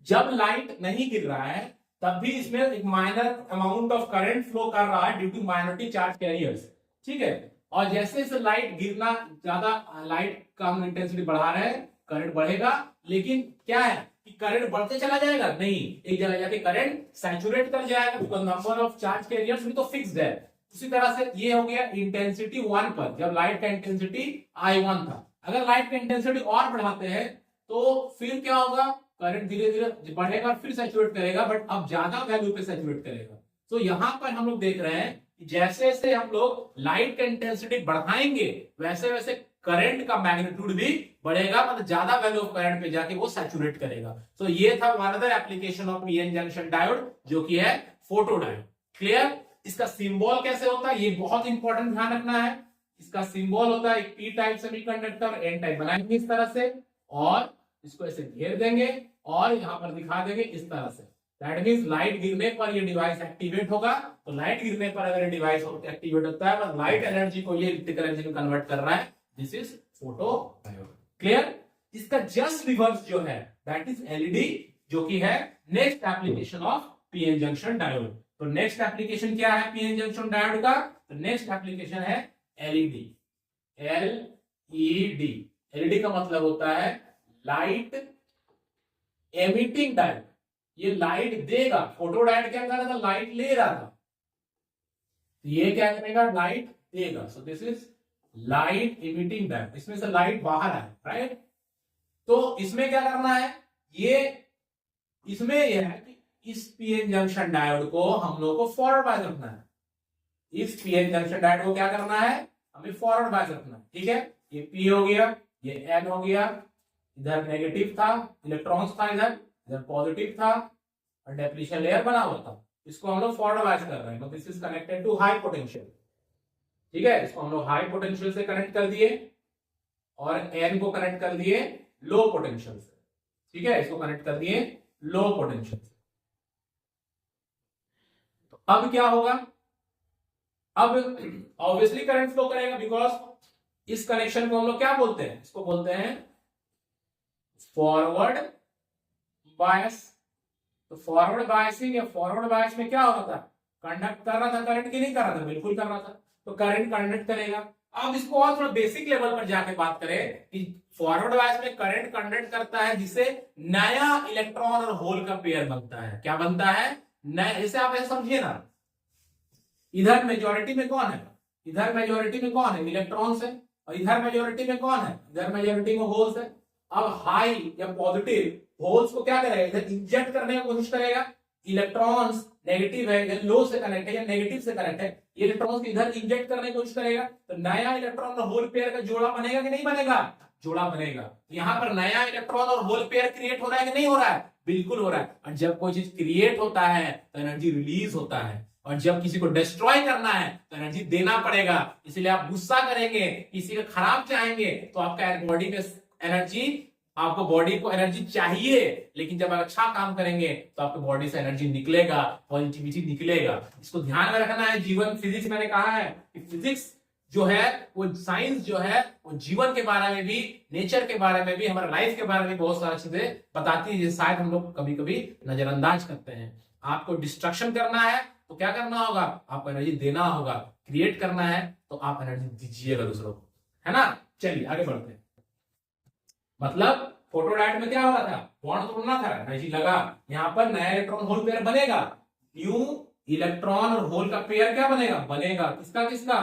जब लाइट नहीं गिर रहा है तब भी इसमें एक minor amount of current flow कर रहा है due to minority charge carriers. ठीक है, और जैसे जैसे लाइट गिरना ज्यादा, लाइट का हम इंटेंसिटी बढ़ा रहे हैं, करंट बढ़ेगा, लेकिन क्या है कि करंट बढ़ते चला जाएगा? नहीं, एक जगह जाके करंट सैचुरेट कर जाएगा, because number of charge carriers भी तो फिक्स्ड है। उसी तरह से ये हो गया इंटेंसिटी 1 पर, जब लाइट का इंटेंसिटी I1 था। अगर लाइट का इंटेंसिटी और बढ़ाते हैं तो फिर क्या होगा? करंट धीरे धीरे बढ़ेगा और फिर सैचुरेट करेगा, बट अब ज्यादा वैल्यू पे सैचुरेट करेगा। तो यहां पर हम लोग देख रहे हैं कि जैसे जैसे हम लोग लाइट का इंटेंसिटी बढ़ाएंगे वैसे वैसे करंट का मैग्नीट्यूड भी बढ़ेगा, मतलब ज्यादा वैल्यू ऑफ करंट पे जाके वो सैचुरेट करेगा। तो ये था one other application of PN junction diode, जो कि है फोटो डायोड। क्लियर? इसका सिंबल कैसे होता है ये बहुत इंपॉर्टेंट ध्यान रखना है। इसका सिंबल होता है P type semiconductor, N type बनाएंगे इस तरह से, और इसको ऐसे घेर देंगे और यहां पर दिखा देंगे इस तरह से। दैट मींस लाइट गिरने पर ये डिवाइस एक्टिवेट होगा। तो लाइट गिरने पर अगर डिवाइस एक्टिवेट होता है, मतलब लाइट एनर्जी को ये इलेक्ट्रिकल एनर्जी में कन्वर्ट कर रहा है, this is photo diode. Clear? इसका जस्ट रिवर्स जो है दैट इज एलईडी, जो कि है next application of PN junction diode. तो नेक्स्ट एप्लीकेशन क्या है पीएन जंक्शन डायोड का? तो नेक्स्ट एप्लीकेशन है एलईडी। एलईडी, एलईडी का मतलब होता है लाइट एमिटिंग डायोड। ये लाइट देगा। फोटो डायोड क्या कर रहा था? लाइट ले रहा था। ये क्या करेगा? लाइट देगा। सो this is light emitting diode. इसमें से लाइट बाहर आए, राइट? तो इसमें क्या करना है? इसमें यह है कि इस पीएन जंक्शन डायोड को हम लोग को फॉरवर्ड बायस रखना है। इस पीएन जंक्शन डायोड को क्या करना है? हमें फॉरवर्ड बायस रखना है, ठीक है? ये पी हो गया, ये एन हो गया, इधर नेगेटिव था, इलेक्ट्रॉन्स था, इधर पॉजिटिव था और डेप्लीशन लेयर बना हुआ था। इसको हम लोग फॉरवर्ड बायस कर रहे हैं। This is connected to high potential, ठीक है? इसको हम लोग हाई पोटेंशियल से कनेक्ट कर दिए और एन को कनेक्ट कर दिए लो पोटेंशियल से, ठीक है? इसको कनेक्ट कर दिए लो पोटेंशियल से। तो अब क्या होगा? अब ऑब्वियसली करंट फ्लो करेगा, बिकॉज इस कनेक्शन को हम लोग क्या बोलते हैं? इसको बोलते हैं फॉरवर्ड बायस। तो फॉरवर्ड बायसिंग या फॉरवर्ड बायस में क्या हो रहा था? कंडक्ट कर रहा था करंट की नहीं कर रहा था? बिल्कुल कर रहा था। तो करंट कंडक्ट करेगा। अब इसको और थोड़ा बेसिक लेवल पर जाके बात करें कि फॉरवर्ड बायस में करंट कंडक्ट करता है जिससे नया इलेक्ट्रॉन और होल का पेयर बनता है। क्या बनता है? नया। इसे आप ऐसे समझिए ना, इधर मेजॉरिटी में कौन है? इधर मेजॉरिटी में कौन है? इलेक्ट्रॉन्स है। और इधर मेजॉरिटी में कौन है? इधर मेजॉरिटी में होल्स है। अब हाई या पॉजिटिव होल्स को क्या करेगा? इधर इंजेक्ट करने की कोशिश करेगा। इलेक्ट्रॉन्स नेगेटिव है, लो से कनेक्ट है या नेगेटिव से कनेक्ट है, ये इलेक्ट्रॉन्स को इधर इंजेक्ट करने की कोशिश करेगा। तो नया इलेक्ट्रॉन और होल पेयर का जोड़ा बनेगा कि नहीं बनेगा? जोड़ा बनेगा। यहाँ पर नया इलेक्ट्रॉन और होल पेयर क्रिएट हो रहा है कि नहीं हो रहा है? बिल्कुल हो रहा है। और जब कोई चीज क्रिएट होता है तो एनर्जी रिलीज होता है, और जब किसी को डिस्ट्रॉय करना है तो एनर्जी देना पड़ेगा। इसलिए आप गुस्सा करेंगे, किसी का खराब चाहेंगे तो आपका बॉडी में एनर्जी, आपको बॉडी को एनर्जी चाहिए, लेकिन जब आप अच्छा काम करेंगे तो आपके बॉडी से एनर्जी निकलेगा, पॉजिटिविटी निकलेगा। इसको ध्यान में रखना है। जीवन फिजिक्स, मैंने कहा है कि फिजिक्स जो है वो साइंस जो है वो जीवन के बारे में भी, नेचर के बारे में भी, हमारे लाइफ के बारे में बहुत सारी चीजें बताती है, शायद हम लोग कभी कभी नजरअंदाज करते हैं। आपको डिस्ट्रक्शन करना है तो क्या करना होगा? आपको एनर्जी देना होगा। क्रिएट करना है तो आप एनर्जी दीजिएगा दूसरों को, है ना? चलिए आगे बढ़ते हैं। मतलब फोटो डायोड में क्या हो रहा था? बॉन्ड तोड़ना था, एनर्जी लगा, यहाँ पर नया इलेक्ट्रॉन होल पेयर बनेगा। न्यू इलेक्ट्रॉन और होल का पेयर क्या बनेगा? बनेगा। किसका किसका?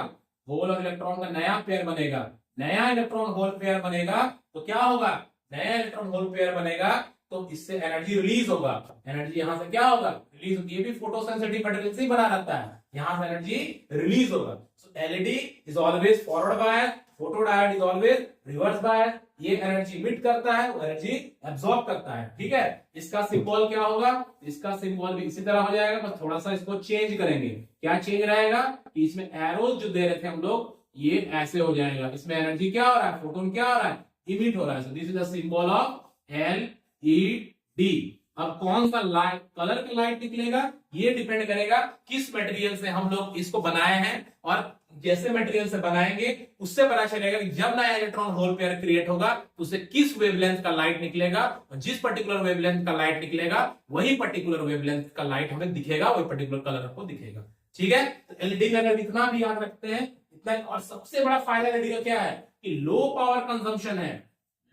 होल और इलेक्ट्रॉन का नया पेयर बनेगा। नया इलेक्ट्रॉन होल पेयर बनेगा तो क्या होगा? नया इलेक्ट्रॉन होल पेयर बनेगा तो इससे एनर्जी रिलीज होगा। एनर्जी यहां से क्या होगा? रिलीज होगी। ये भी फोटोसेंसिटिव मटेरियल से ही बना रहता है, यहां से एनर्जी रिलीज होगा। So LED is always forward bias, photo diode is always reverse bias. ये एनर्जी इमिट करता है, वो एनर्जी एब्सॉर्ब करता है, ठीक है? इसका सिंबल क्या होगा? इसका सिंबल भी इसी तरह हो जाएगा, बस थोड़ा सा इसको चेंज करेंगे। क्या चेंज रहेगा? कि इसमें एरोज जो दे रहे थे हम लोग, ये ऐसे हो जाएगा। इसमें एनर्जी क्या हो रहा है? फोटोन क्या हो रहा है? इमिट हो रहा है। So this is the symbol of LED. अब कौन सा लाइट, कलर का लाइट निकलेगा, ये डिपेंड करेगा किस मटेरियल से हम लोग इसको बनाए हैं, और जैसे मटेरियल से बनाएंगे उससे पता चलेगा कि जब नया इलेक्ट्रॉन होल पेयर क्रिएट होगा तो उसे किस वेवलेंथ का लाइट निकलेगा, और जिस पर्टिकुलर वेवलेंथ का लाइट निकलेगा वही पर्टिकुलर वेवलेंथ का लाइट हमें दिखेगा, वही पर्टिकुलर कलर आपको दिखेगा, ठीक है? तो एलईडी में अगर इतना भी याद रखते हैं इतना। और सबसे बड़ा फायदा एलईडी का क्या है? कि लो पावर कंजम्पशन है।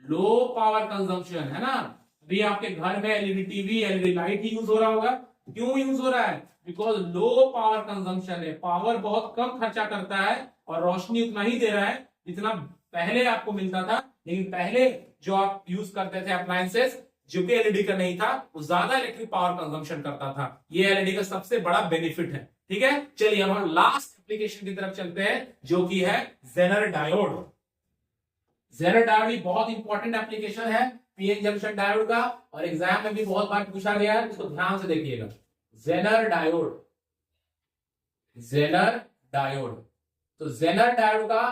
लो पावर कंजम्पशन है ना? अभी आपके घर में एलईडी टीवी, एलईडी लाइट ही यूज हो रहा होगा। क्यों यूज हो रहा है? बिकॉज लो पावर कंजम्पशन है। पावर बहुत कम खर्चा करता है और रोशनी उतना ही दे रहा है जितना पहले आपको मिलता था। लेकिन पहले जो आप यूज करते थे अप्लायंसेस, जो कि एलईडी का नहीं था, वो ज्यादा इलेक्ट्रिक पावर कंजम्पशन करता था। ये एलईडी का सबसे बड़ा बेनिफिट है, ठीक है? चलिए अब हम लास्ट एप्लीकेशन की तरफ चलते हैं, जो कि है जेनर डायोड। जेनर डायोड भी बहुत इंपॉर्टेंट एप्लीकेशन है पीएन जंक्शन डायोड का, और एग्जाम में भी बहुत बार पूछा गया है, इसको ध्यान से देखिएगा। Zener diode, zener diode. तो जेनर डायोड का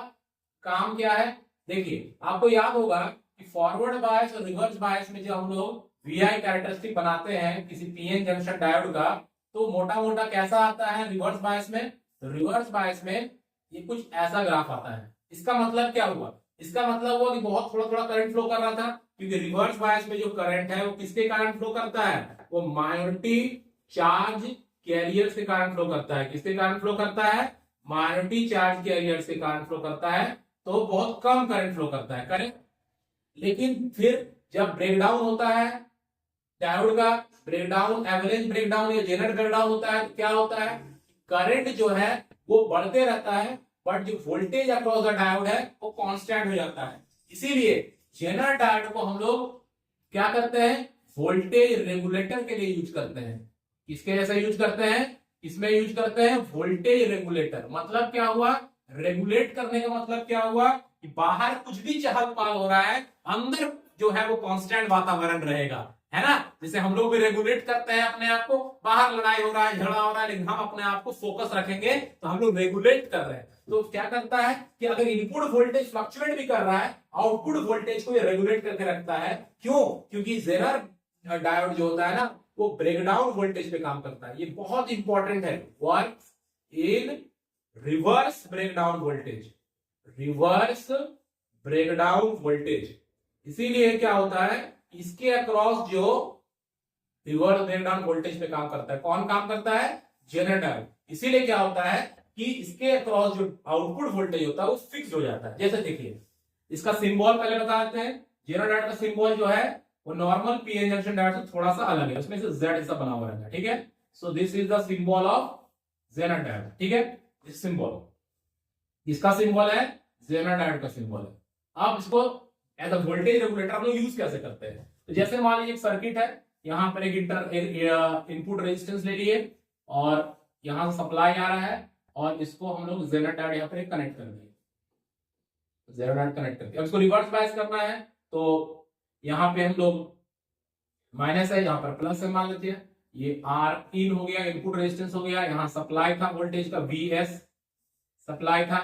काम क्या है? देखिए, आपको याद होगा कि फॉरवर्ड बायस और रिवर्स बायस में जब हम लोग वीआई कैरेक्टरिस्टिक बनाते हैं किसी पीएन जंक्शन डायोड का, तो मोटा मोटा कैसा आता है रिवर्स बायस में? तो रिवर्स बायस में ये कुछ ऐसा ग्राफ आता है। इसका मतलब क्या हुआ? इसका मतलब हुआ कि बहुत थोड़ा थोड़ा करंट फ्लो कर रहा था, क्योंकि रिवर्स बायस में जो करंट है वो किसके कारण फ्लो करता है? वो माइनॉरिटी चार्ज कैरियर के कारण फ्लो करता है। किसके कारण फ्लो करता है? माइनॉरिटी चार्ज कैरियर के कारण फ्लो करता है, तो बहुत कम करंट फ्लो करता है, करेक्ट। लेकिन फिर जब ब्रेकडाउन होता है डायोड का, ब्रेकडाउन एवरेज ब्रेकडाउन या जेनरल ब्रेकडाउन होता है, क्या होता है? करंट जो है वो बढ़ते रहता है, बट जो वोल्टेज अक्रॉस द डायोड है वो कांस्टेंट हो जाता है। इसीलिए जेनरल डायोड को हम लोग क्या करते हैं? वोल्टेज रेगुलेटर के लिए यूज करते हैं। किसके जैसे यूज करते हैं? इसमें यूज करते हैं वोल्टेज रेगुलेटर। मतलब क्या हुआ? रेगुलेट करने का मतलब क्या हुआ कि बाहर कुछ भी चहल पहल हो रहा है, अंदर जो है वो कांस्टेंट वातावरण रहेगा, है ना। जैसे हम लोग भी रेगुलेट करते हैं अपने आप को, बाहर लड़ाई हो रहा है, झगड़ा हो रहा है, लेकिन हम अपने आप को फोकस रखेंगे तो हम लोग रेगुलेट कर रहे हैं। तो क्या करता है कि अगर इनपुट वोल्टेज फ्लक्चुएट भी कर रहा है, आउटपुट वोल्टेज को ये रेगुलेट करके रखता है। क्यों? क्योंकि जेनर डायोड जो होता है ना, वो ब्रेकडाउन वोल्टेज पे काम करता है। ये बहुत इंपॉर्टेंट है, work in reverse breakdown voltage, reverse breakdown voltage. इसीलिए क्या होता है, इसके अक्रॉस जो रिवर्स ब्रेकडाउन वोल्टेज पे काम करता है, कौन काम करता है? General diode. इसीलिए क्या होता है कि इसके अक्रॉस जो आउटपुट वोल्टेज होता है वो फिक्स हो जाता है। जैसे देखिए, इसका सिंबल पहले बता देते हैं। जेनरल डायोड का सिंबल जो है वो नॉर्मल पीएन जंक्शन डायोड से थोड़ा सा अलग है, उसमें से जेड ऐसा बना हुआ रहता है, ठीक है। So this is the symbol of general diode, ठीक है। इस सिंबल, इसका सिंबल है जेनरल डायोड का सिंबल है। अब इसको एज अ वोल्टेज रेगुलेटर हम लोग यूज कैसे करते हैं? तो जैसे मान लीजिए एक सर्किट है, यहाँ पर एक इनपुट रेजिस्टेंस ले लिए और यहाँ से सप्लाई आ रहा है, और इसको हम लोग जेनरल डायोड यहाँ पर कनेक्ट कर दिए, जेनरल डायोड कनेक्ट करके। अब इसको रिवर्स बायस करना है, तो यहाँ पे हम लोग माइनस है, यहाँ पर प्लस है मान लेते हैं। ये आर इन हो गया, इनपुट रेजिस्टेंस हो गया, यहाँ सप्लाई था वोल्टेज का वीएस सप्लाई था,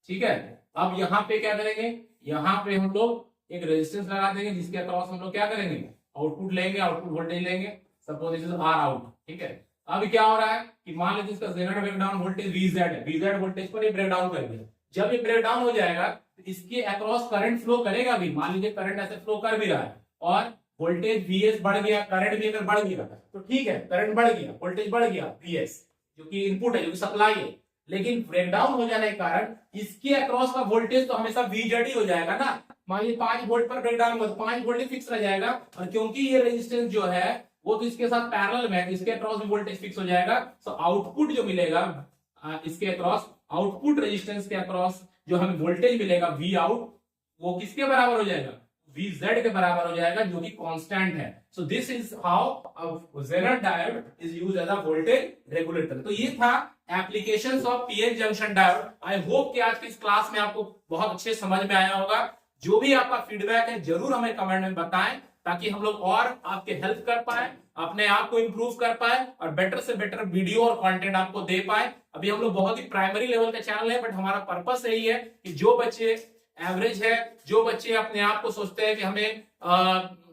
ठीक है। अब यहाँ पे क्या करेंगे? यहाँ पे हम लोग एक रेजिस्टेंस लगा देंगे, जिसके अक्रॉस हम लोग क्या करेंगे? आउटपुट लेंगे, आउटपुट वोल्टेज लेंगे। Suppose this is R out, ठीक है। अब क्या हो रहा है कि मान लीजिए इसका जेनरल ब्रेकडाउन वोल्टेज वीजेड है, वीजेड वोल्टेज पर ये ब्रेकडाउन कर दिया। जब ये ब्रेकडाउन हो जाएगा तो इसके अक्रॉस करंट फ्लो करेगा भी। मान लीजिए करंट ऐसे फ्लो कर भी रहा है और वोल्टेज वीएस बढ़ गया, करंट भी अगर बढ़ गया तो ठीक है, करंट बढ़ गया, वोल्टेज बढ़ गया वीएस, जो कि इनपुट है, जो कि सप्लाई है। लेकिन ब्रेकडाउन हो जाने के कारण इसके अक्रॉस का वोल्टेज तो हमेशा वीजेड ही हो जाएगा ना। मान लीजिए 5 वोल्ट पर ब्रेकडाउन हुआ तो 5 वोल्ट फिक्स रह जाएगा, और क्योंकि ये रेजिस्टेंस जो है वो तो इसके साथ पैरेलल में है, इसके अक्रॉस भी वोल्टेज फिक्स हो जाएगा। तो आउटपुट जो मिलेगा इसके अक्रॉस, आउटपुट रेजिस्टेंस के अक्रॉस जो हमें वोल्टेज मिलेगा वी आउट, वो किसके बराबर हो जाएगा? Vz के बराबर हो जाएगा, जो कि कांस्टेंट है। So this is how general diode is used as a voltage regulator. तो ये था applications of PN junction diode. I hope कि आज की इस क्लास में आपको बहुत अच्छे समझ में आया होगा। जो भी आपका फीडबैक है जरूर हमें कमेंट में बताएं, ताकि हम लोग और आपके हेल्प कर पाए, अपने आप को इंप्रूव कर पाए और बेटर से बेटर वीडियो और कंटेंट आपको दे पाए। अभी हम लोग बहुत ही प्राइमरी लेवल का चैनल है, बट हमारा पर्पस यही है कि जो बच्चे एवरेज है, जो बच्चे अपने आप को सोचते हैं कि हमें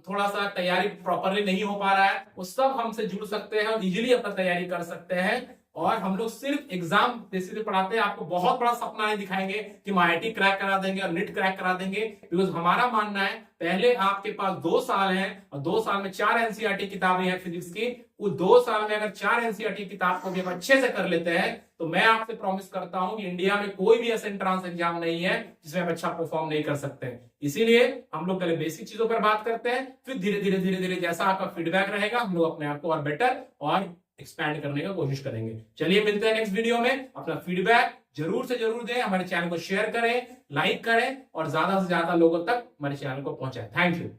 थोड़ा सा तैयारी प्रॉपरली नहीं हो पा रहा है, वो सब हमसे जुड़ सकते हैं और इजीली अपना तैयारी कर सकते हैं। और हम लोग सिर्फ एग्जाम बेसिस पढ़ाते हैं, आपको बहुत बड़ा सपना नहीं दिखाएंगे कि हम आईआईटी क्रैक करा देंगे और नीट क्रैक करा देंगे। बिकॉज हमारा मानना है पहले आपके पास 2 साल हैं और 2 साल में 4 एनसीईआरटी किताबें हैं फिजिक्स की। वो 2 साल में अगर 4 एनसीईआरटी किताब को भी हम अच्छे से कर लेते हैं तो मैं आपसे प्रॉमिस करता हूं कि इंडिया में कोई भी ऐसा एंट्रांस एग्जाम नहीं है जिसमें हम अच्छा परफॉर्म नहीं कर सकते। इसीलिए हम लोग पहले बेसिक चीजों पर बात करते हैं, फिर धीरे धीरे जैसा आपका फीडबैक रहेगा हम लोग अपने आप को और बेटर और एक्सपैंड करने का कोशिश करेंगे। चलिए मिलते हैं नेक्स्ट वीडियो में। अपना फीडबैक जरूर से जरूर दें, हमारे चैनल को शेयर करें, लाइक करें और ज्यादा से ज्यादा लोगों तक हमारे चैनल को पहुंचाएं। Thank you.